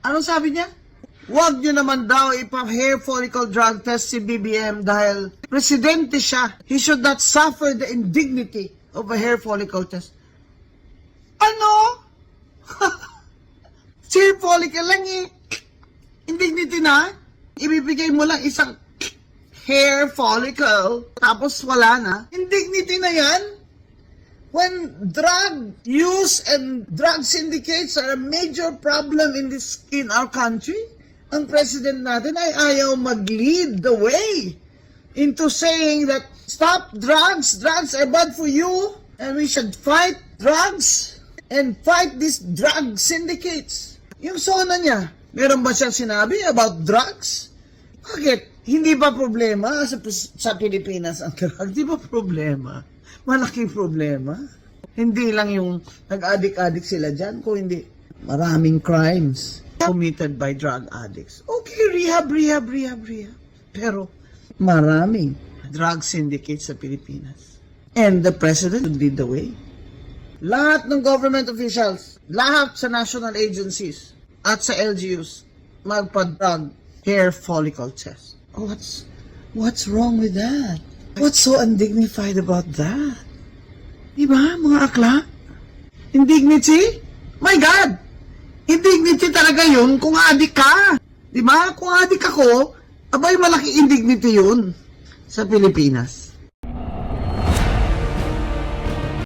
Ano sabi niya? Huwag niyo naman daw ipa-hair follicle drug test si BBM dahil presidente siya. He should not suffer the indignity of a hair follicle test. Ano? Si hair follicle lang eh. Indignity na? Ibibigay mo lang isang hair follicle tapos wala na? Indignity na yan? When drug use and drug syndicates are a major problem in our country, ang president natin ay ayaw mag-lead the way into saying that stop drugs are bad for you, and we should fight drugs and fight these drug syndicates. Yung SONA niya, meron ba siyang sinabi about drugs? Bakit? Hindi ba problema sa Pilipinas ang drug? Di ba problema? Malaking problema. Hindi lang yung nag-addict sila dyan, kung hindi maraming crimes committed by drug addicts. Okay, rehab. Pero maraming drug syndicates sa Pilipinas. And the president would lead the way. Lahat ng government officials, lahat sa national agencies at sa LGUs, magpa-drug hair follicle test. Oh, what's wrong with that? What's so undignified about that? Diba, mga akla? Indignity? My God! Indignity talaga yun kung adik ka. Diba? Kung adik ako, abay malaki indignity yun sa Pilipinas.